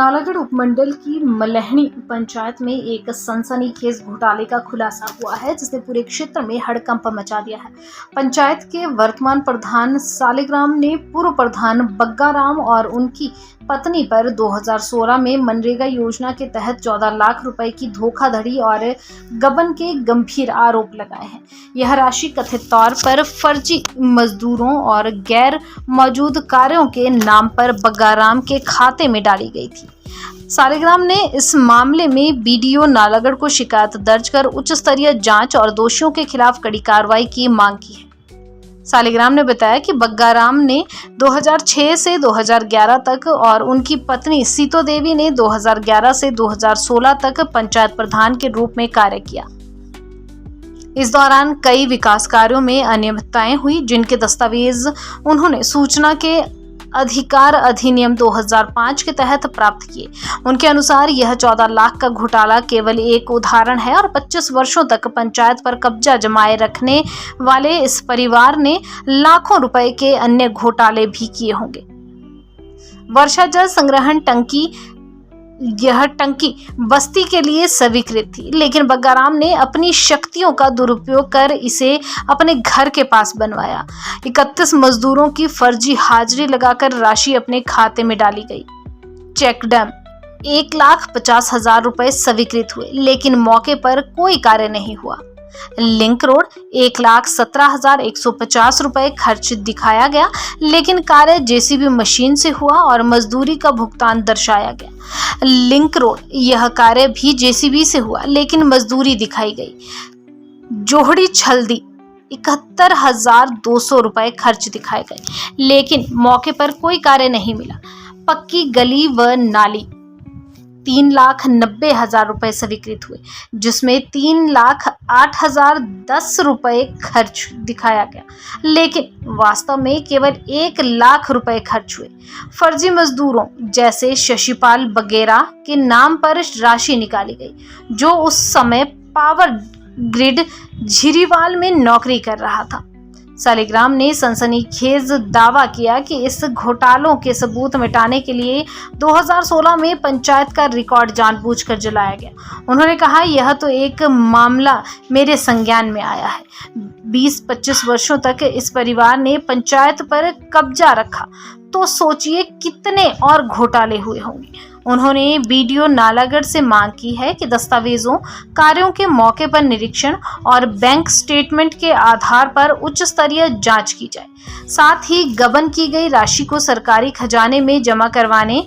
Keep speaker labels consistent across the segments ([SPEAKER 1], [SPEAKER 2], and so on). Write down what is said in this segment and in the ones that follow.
[SPEAKER 1] नालागढ़ उपमंडल की मलहनी पंचायत में एक सनसनीखेज घोटाले का खुलासा हुआ है, जिसने पूरे क्षेत्र में हड़कंप मचा दिया है। पंचायत के वर्तमान प्रधान सालिग्राम ने पूर्व प्रधान बग्गाराम और उनकी पत्नी पर 2016 में मनरेगा योजना के तहत 14 लाख रुपए की धोखाधड़ी और गबन के गंभीर आरोप लगाए हैं। यह राशि कथित तौर पर फर्जी मजदूरों और गैर मौजूद कार्यों के नाम पर बग्गाराम के खाते में डाली गई थी। सालिग्राम ने इस मामले में बीडीओ नालागढ़ को शिकायत दर्ज कर उच्च स्तरीय जांच और दोषियों के खिलाफ कड़ी कार्रवाई की मांग की है। सालिग्राम ने बताया कि बग्गाराम ने 2006 से 2011 तक और उनकी पत्नी सीतो देवी ने 2011 से 2016 तक पंचायत प्रधान के रूप में कार्य किया। इस दौरान कई विकास कार्यों में अनियमितताएं हुई, जिनके दस्तावेज उन्होंने सूचना के अधिकार अधिनियम 2005 के तहत प्राप्त किए। उनके अनुसार यह 14 लाख का घोटाला केवल एक उदाहरण है और 25 वर्षों तक पंचायत पर कब्जा जमाए रखने वाले इस परिवार ने लाखों रुपए के अन्य घोटाले भी किए होंगे। वर्षा जल संग्रहण टंकी, यह टंकी बस्ती के लिए स्वीकृत थी, लेकिन बग्गाराम ने अपनी शक्तियों का दुरुपयोग कर इसे अपने घर के पास बनवाया। 31 मजदूरों की फर्जी हाजिरी लगाकर राशि अपने खाते में डाली गई। चेक डैम 1,50,000 रुपए स्वीकृत हुए, लेकिन मौके पर कोई कार्य नहीं हुआ। लिंक रोड 1,17,150 रुपए खर्च दिखाया गया, लेकिन कार्य जेसीबी मशीन से हुआ और मजदूरी का भुगतान दर्शाया गया। लिंक रोड, यह कार्य भी जेसीबी से हुआ, लेकिन मजदूरी दिखाई गई। जोहड़ी छल्दी 71,200 रुपए खर्च दिखाए गए, लेकिन मौके पर कोई कार्य नहीं मिला। पक्की गली व नाली 3,90,000 रुपए स्वीकृत हुए, जिसमें 3,08,010 रुपए खर्च दिखाया गया, लेकिन वास्तव में केवल 1 लाख रुपए खर्च हुए। फर्जी मजदूरों जैसे शशिपाल बगेरा के नाम पर राशि निकाली गई, जो उस समय पावर ग्रिड झिरीवाल में नौकरी कर रहा था। सालिग्राम ने सनसनीखेज दावा किया कि इस घोटालों के सबूत मिटाने के लिए 2016 में पंचायत का रिकॉर्ड जानबूझकर जलाया गया। उन्होंने कहा, यह तो एक मामला मेरे संज्ञान में आया है। 20-25 वर्षों तक इस परिवार ने पंचायत पर कब्जा रखा, तो सोचिए कितने और घोटाले हुए होंगे। उन्होंने बीडीओ नालागढ़ से मांग की है कि दस्तावेजों, कार्यों के मौके पर निरीक्षण और बैंक स्टेटमेंट के आधार पर उच्च स्तरीय जांच की जाए। साथ ही गबन की गई राशि को सरकारी खजाने में जमा करवाने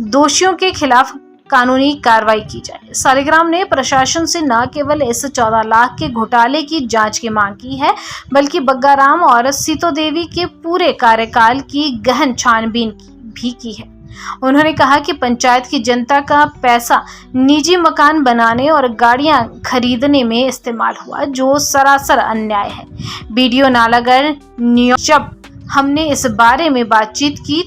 [SPEAKER 1] दोषियों के खिलाफ कानूनी कार्रवाई की जाए। सालिग्राम ने प्रशासन से न केवल इस 14 लाख के घोटाले की जांच की मांग की है, बल्कि बग्गाराम और सीतो देवी के पूरे कार्यकाल की गहन छानबीन भी की है। उन्होंने कहा कि पंचायत की जनता का पैसा निजी मकान बनाने और गाड़ियां खरीदने में इस्तेमाल हुआ, जो सरासर अन्याय है। बीडीओ नालागढ़ जब हमने इस बारे में बातचीत की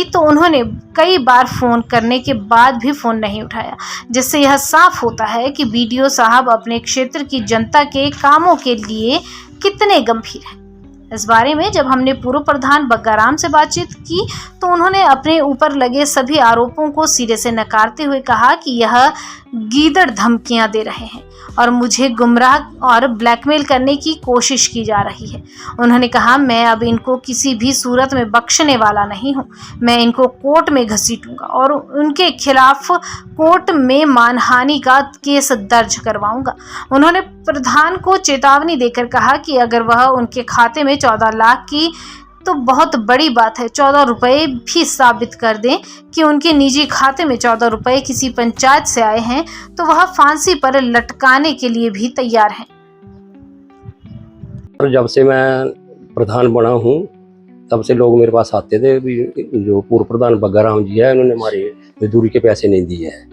[SPEAKER 1] तो उन्होंने कई बार फोन करने के बाद भी फोन नहीं उठाया, जिससे यह साफ होता है कि बीडीओ साहब अपने क्षेत्र की जनता के कामों के लिए कितने गंभीर हैं। इस बारे में जब हमने पूर्व प्रधान बग्गाराम से बातचीत की तो उन्होंने अपने ऊपर लगे सभी आरोपों को सिरे से नकारते हुए कहा कि यह गीदड़ धमकियां दे रहे हैं और मुझे गुमराह और ब्लैकमेल करने की कोशिश की जा रही है। उन्होंने कहा, मैं अब इनको किसी भी सूरत में बख्शने वाला नहीं हूं। मैं इनको कोर्ट में घसीटूंगा और उनके खिलाफ कोर्ट में मानहानि का केस दर्ज करवाऊंगा। उन्होंने प्रधान को चेतावनी देकर कहा कि अगर वह उनके खाते में 14 लाख की तो बहुत बड़ी बात है 14 रुपए भी साबित कर दें कि उनके निजी खाते में 14 रुपए किसी पंचायत से आए हैं, तो वह फांसी पर लटकाने के लिए भी तैयार हैं।
[SPEAKER 2] जब से मैं प्रधान बना हूं, तब से लोग मेरे पास आते थे। जो पूर्व प्रधान बग्गाराम जी है, उन्होंने हमारे मजदूरी के पैसे नहीं दिए हैं,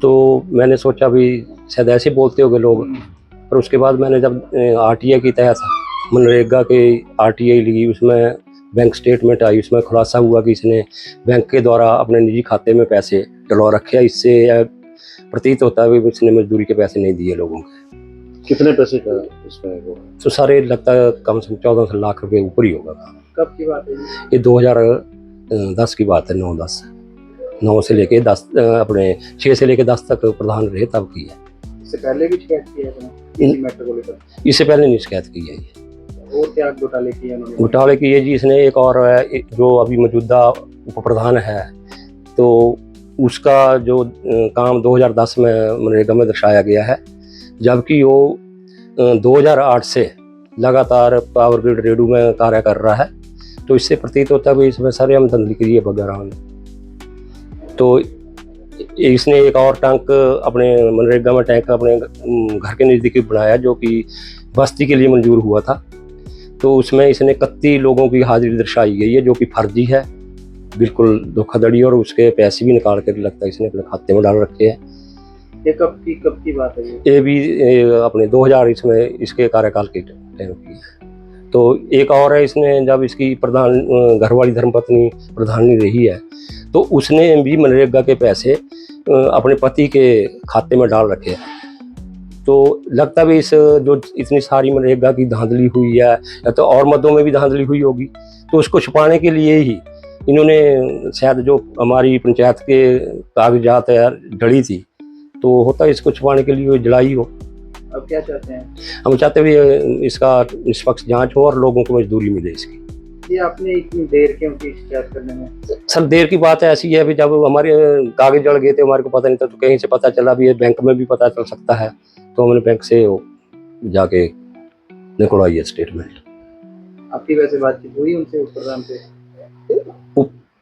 [SPEAKER 2] तो मैंने सोचा भी शायद ऐसे बोलते होंगे लोग। पर उसके बाद मैंने जब आरटीआई की तहत मनरेगा के आरटीआई ली, उसमें बैंक स्टेटमेंट आई, उसमें खुलासा हुआ कि इसने बैंक के द्वारा अपने निजी खाते में पैसे डलवा रखे। इससे प्रतीत होता है कि इसने मजदूरी के पैसे नहीं दिए लोगों को।
[SPEAKER 3] कितने पैसे का इसमें वो?
[SPEAKER 2] तो सारे लगता है कम से कम 14 लाख रुपए ऊपर ही होगा।
[SPEAKER 3] कब की बात है
[SPEAKER 2] ये 2010 की बात है, 9-10। 9 से लेके 10 अपने 6 से लेके 10 तक प्रधान रहे तब की है।
[SPEAKER 3] इससे पहले भी शिकायत की है आपने इसी मैटर को लेकर?
[SPEAKER 2] इससे पहले नहीं शिकायत की है ये।
[SPEAKER 3] और क्या घोटाले किए उन्होंने?
[SPEAKER 2] घोटाले की है जी, इसने एक और जो अभी मौजूदा उप प्रधान है तो उसका जो काम 2010 में मनरेगा में दर्शाया गया है, जबकि वो 2008 से लगातार पावर ग्रिड रेडू में कार्य कर रहा है। तो इससे प्रतीत होता है कि इसमें सरेआम धांधली है बगैरह में। तो इसने एक और टैंक अपने मनरेगा में टैंक अपने घर के नज़दीक बनाया जो कि बस्ती के लिए मंजूर हुआ था। तो उसमें इसने 31 लोगों की हाजिरी दर्शाई गई है जो कि फर्जी है, बिल्कुल धोखाधड़ी, और उसके पैसे भी निकाल कर लगता है इसने अपने खाते में डाल रखे हैं।
[SPEAKER 3] ये कब की बात है
[SPEAKER 2] ये भी अपने 2000 इसमें इसके कार्यकाल के टाइम की है। तो एक और है, इसने जब इसकी प्रधान घरवाली धर्मपत्नी प्रधानी रही है तो उसने भी मनरेगा के पैसे अपने पति के खाते में डाल रखे हैं। तो लगता भी इस जो इतनी सारी मनरेगा की धांधली हुई है या तो और मदों में भी धांधली हुई होगी, तो उसको छुपाने के लिए ही इन्होंने शायद जो हमारी पंचायत के कागजात डली थी तो होता है इसको छुपाने के लिए जलाई हो।
[SPEAKER 3] अब क्या चाहते हैं?
[SPEAKER 2] हम चाहते भी इसका निष्पक्ष जांच हो और लोगों को मजदूरी मिले इसकी।
[SPEAKER 3] ये आपने इतनी देर क्यों की शिकायत करने में?
[SPEAKER 2] सर देर की बात ऐसी है, जब हमारे कागज जल गए थे हमारे को पता नहीं था, तो कहीं से पता चला भी, बैंक में भी पता चल सकता है, तो हमने बैंक से जाके निकलवाई है स्टेटमेंट।
[SPEAKER 3] आपकी वैसे बातचीत हुई उनसे, उप प्रधान से?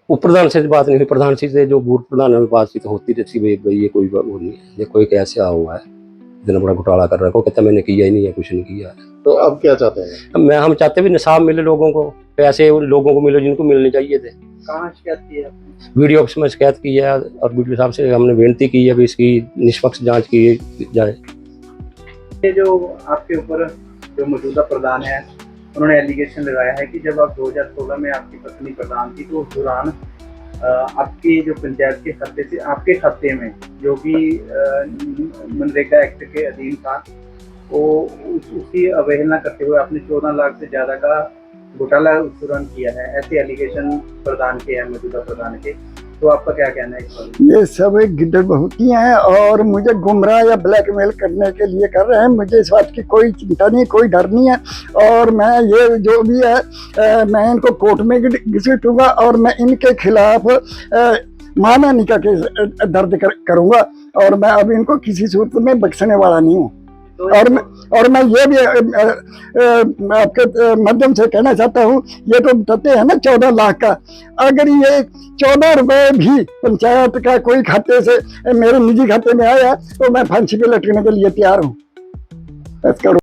[SPEAKER 2] उप प्रधान से बात नहीं हुई, प्रधान से जो पूर्व प्रधान में बातचीत होती रहती भाई ये कोई वो नहीं है, ये कोई कैसे आ हुआ है इतना बड़ा घोटाला कर रहा है, को कहता मैंने किया ही नहीं है, कुछ नहीं किया है।
[SPEAKER 3] तो अब क्या चाहते हैं?
[SPEAKER 2] हम चाहते भी इंसाफ मिले लोगों को, पैसे उन लोगों को मिले जिनको मिलने चाहिए थे।
[SPEAKER 3] कहाँ शिकायत की है आपने?
[SPEAKER 2] वीडियो ऑफिस में शिकायत की है और वीडियो साहब से हमने विनती की है कि इसकी निष्पक्ष जांच की जाए।
[SPEAKER 3] ये जो आपके ऊपर जो मौजूदा प्रधान है उन्होंने एलिगेशन लगाया है कि जब आप 2016 में आपकी पत्नी प्रधान थी तो उस दौरान आपकी जो पंचायत के खाते से आपके खाते में जो भी मनरेगा एक्ट के अधीन था वो उसकी अवहेलना करते हुए आपने 14 लाख से ज़्यादा का घोटाला उस दौरान किया है, ऐसे एलिगेशन प्रधान के हैं, मौजूदा प्रधान के। तो आपका क्या कहना है इस पर?
[SPEAKER 4] ये सब एक गिद्दड़ बहुती हैं और मुझे गुमराह या ब्लैकमेल करने के लिए कर रहे हैं। मुझे इस बात की कोई चिंता नहीं, कोई डर नहीं है, और मैं ये जो भी है मैं इनको कोर्ट में घसीटूंगा और मैं इनके खिलाफ मानहानि का केस दर्ज करूंगा, और मैं अब इनको किसी सूरत में बख्शने वाला नहीं हूँ। और मैं ये भी आपके माध्यम से कहना चाहता हूँ, ये तो बताते हैं ना 14 लाख का, अगर ये 14 रुपए भी पंचायत का कोई खाते से मेरे निजी खाते में आया तो मैं फांसी पे लटकने के लिए तैयार हूँ।